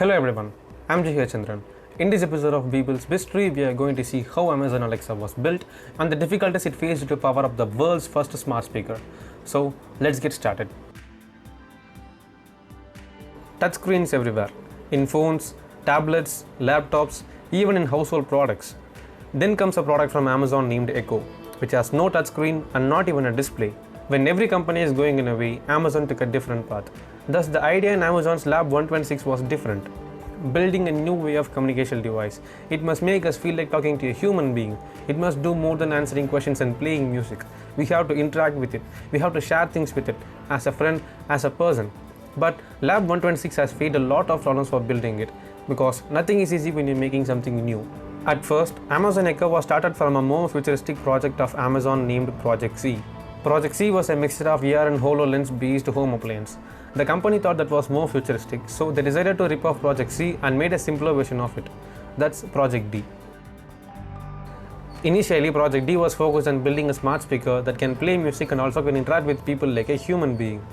Hello everyone, I'm Jihya Chandran. In this episode of Beeble's Mystery, we are going to see how Amazon Alexa was built and the difficulties it faced to power up the world's first smart speaker. So let's get started. Touchscreens everywhere, in phones, tablets, laptops, even in household products. Then comes a product from Amazon named Echo, which has no touchscreen and not even a display. When every company is going in a way, Amazon took a different path. Thus, the idea in Amazon's Lab 126 was different. Building a new way of communication device. It must make us feel like talking to a human being. It must do more than answering questions and playing music. We have to interact with it. We have to share things with it, as a friend, as a person. But Lab 126 has faced a lot of problems for building it, because nothing is easy when you're making something new. At first, Amazon Echo was started from a more futuristic project of Amazon named Project C. Project C was a mixture of AR and HoloLens based home appliance. The company thought that was more futuristic, so they decided to rip off Project C and made a simpler version of it. That's Project D. Initially, Project D was focused on building a smart speaker that can play music and also can interact with people like a human being.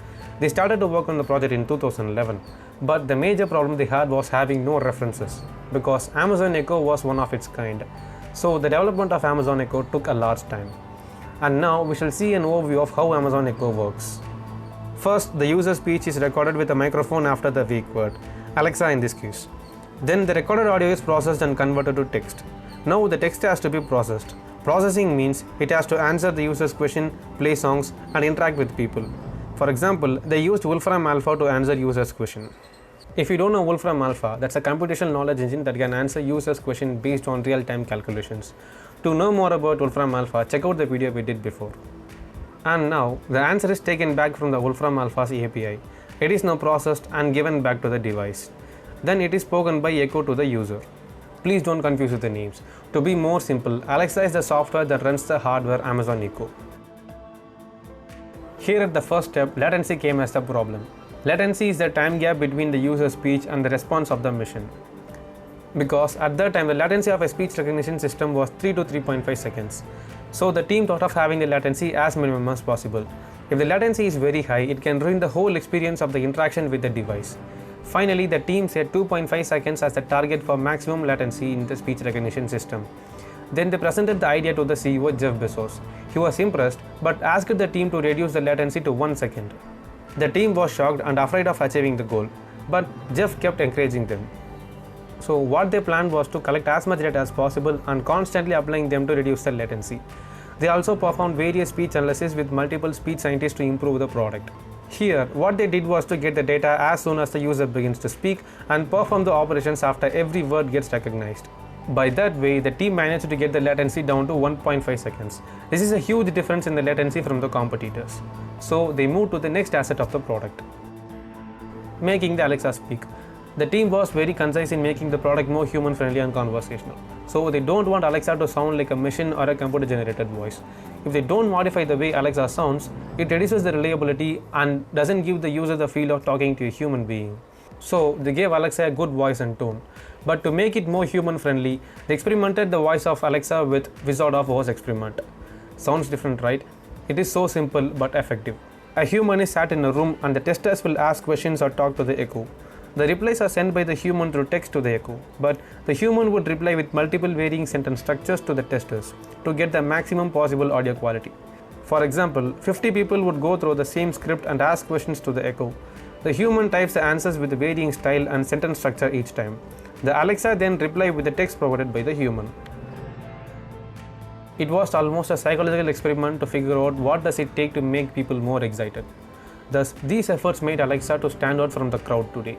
They started to work on the project in 2011, but the major problem they had was having no references, because Amazon Echo was one of its kind. So the development of Amazon Echo took a large time. And now we shall see an overview of how Amazon Echo works. First, the user speech is recorded with a microphone after the wake word, Alexa in this case. Then the recorded audio is processed and converted to text. Now the text has to be processed. Processing means it has to answer the user's question, play songs, and interact with people. For example, they used Wolfram Alpha to answer users' question. If you don't know Wolfram Alpha, that's a computational knowledge engine that can answer users' question based on real-time calculations. To know more about Wolfram Alpha, check out the video we did before. And now, the answer is taken back from the Wolfram Alpha's API. It is now processed and given back to the device. Then it is spoken by Echo to the user. Please don't confuse with the names. To be more simple, Alexa is the software that runs the hardware Amazon Echo. Here at the first step, latency came as the problem. Latency is the time gap between the user's speech and the response of the machine. Because at that time the latency of a speech recognition system was 3 to 3.5 seconds. So the team thought of having the latency as minimum as possible. If the latency is very high, it can ruin the whole experience of the interaction with the device. Finally, the team set 2.5 seconds as the target for maximum latency in the speech recognition system. Then they presented the idea to the CEO Jeff Bezos. He was impressed but asked the team to reduce the latency to 1 second. The team was shocked and afraid of achieving the goal, but Jeff kept encouraging them. So what they planned was to collect as much data as possible and constantly applying them to reduce the latency. They also performed various speech analysis with multiple speech scientists to improve the product. Here, what they did was to get the data as soon as the user begins to speak and perform the operations after every word gets recognized. By that way, the team managed to get the latency down to 1.5 seconds. This is a huge difference in the latency from the competitors. So they moved to the next asset of the product, making the Alexa speak. The team was very concise in making the product more human-friendly and conversational. So they don't want Alexa to sound like a machine or a computer-generated voice. If they don't modify the way Alexa sounds, it reduces the reliability and doesn't give the user the feel of talking to a human being. So they gave Alexa a good voice and tone. But to make it more human-friendly, they experimented the voice of Alexa with Wizard of Oz experiment. Sounds different, right? It is so simple but effective. A human is sat in a room and the testers will ask questions or talk to the Echo. The replies are sent by the human through text to the Echo, but the human would reply with multiple varying sentence structures to the testers to get the maximum possible audio quality. For example, 50 people would go through the same script and ask questions to the Echo. The human types the answers with the varying style and sentence structure each time. The Alexa then replies with the text provided by the human. It was almost a psychological experiment to figure out what does it take to make people more excited. Thus, these efforts made Alexa to stand out from the crowd today.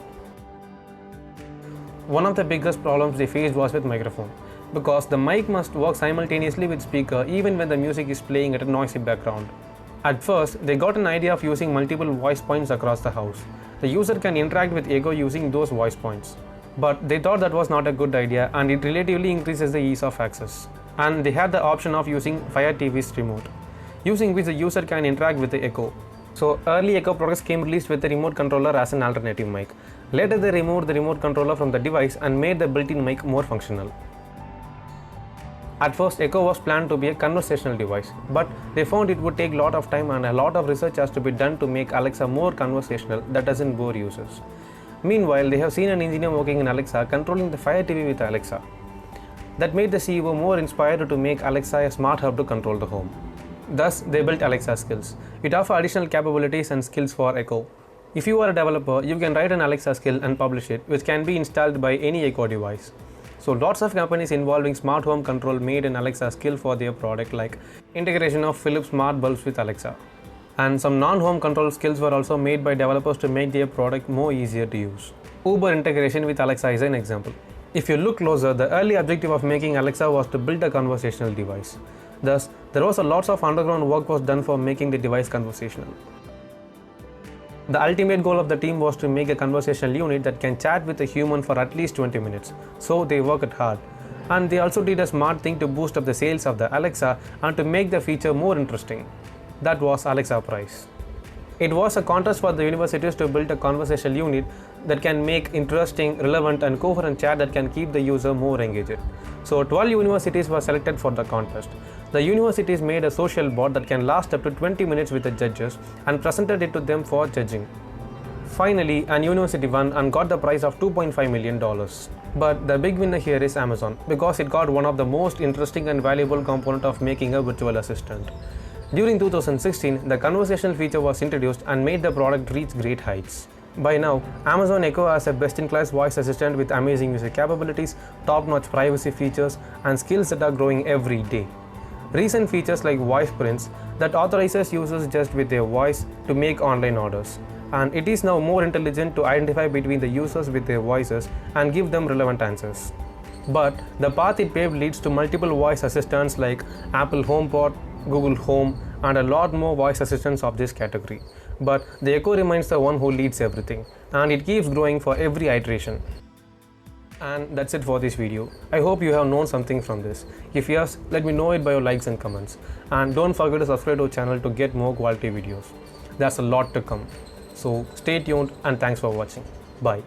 One of the biggest problems they faced was with microphone, because the mic must work simultaneously with speaker even when the music is playing at a noisy background. At first, they got an idea of using multiple voice points across the house. The user can interact with Echo using those voice points. But they thought that was not a good idea and it relatively increases the ease of access. And they had the option of using Fire TV's remote, using which the user can interact with the Echo. So early Echo products came released with the remote controller as an alternative mic. Later they removed the remote controller from the device and made the built-in mic more functional. At first, Echo was planned to be a conversational device, but they found it would take a lot of time and a lot of research has to be done to make Alexa more conversational that doesn't bore users. Meanwhile, they have seen an engineer working in Alexa controlling the Fire TV with Alexa. That made the CEO more inspired to make Alexa a smart hub to control the home. Thus, they built Alexa Skills. It offers additional capabilities and skills for Echo. If you are a developer, you can write an Alexa skill and publish it, which can be installed by any Echo device. So lots of companies involving smart home control made an Alexa skill for their product, like integration of Philips smart bulbs with Alexa. And some non-home control skills were also made by developers to make their product more easier to use. Uber integration with Alexa is an example. If you look closer, the early objective of making Alexa was to build a conversational device. Thus, there was a lots of underground work was done for making the device conversational. The ultimate goal of the team was to make a conversational unit that can chat with a human for at least 20 minutes. So they worked hard. And they also did a smart thing to boost up the sales of the Alexa and to make the feature more interesting. That was Alexa Prize. It was a contest for the universities to build a conversational unit that can make interesting, relevant and coherent chat that can keep the user more engaged. So 12 universities were selected for the contest. The universities made a social bot that can last up to 20 minutes with the judges and presented it to them for judging. Finally, an university won and got the prize of $2.5 million. But the big winner here is Amazon, because it got one of the most interesting and valuable components of making a virtual assistant. During 2016, the conversational feature was introduced and made the product reach great heights. By now, Amazon Echo has a best-in-class voice assistant with amazing user capabilities, top-notch privacy features, and skills that are growing every day. Recent features like voice prints that authorizes users just with their voice to make online orders. And it is now more intelligent to identify between the users with their voices and give them relevant answers. But the path it paved leads to multiple voice assistants like Apple HomePod, Google Home, and a lot more voice assistants of this category. But the Echo remains the one who leads everything, and it keeps growing for every iteration. And that's it for this video. I hope you have known something from this. If yes, let me know it by your likes and comments. And don't forget to subscribe to our channel to get more quality videos. There's a lot to come. So stay tuned and thanks for watching. Bye.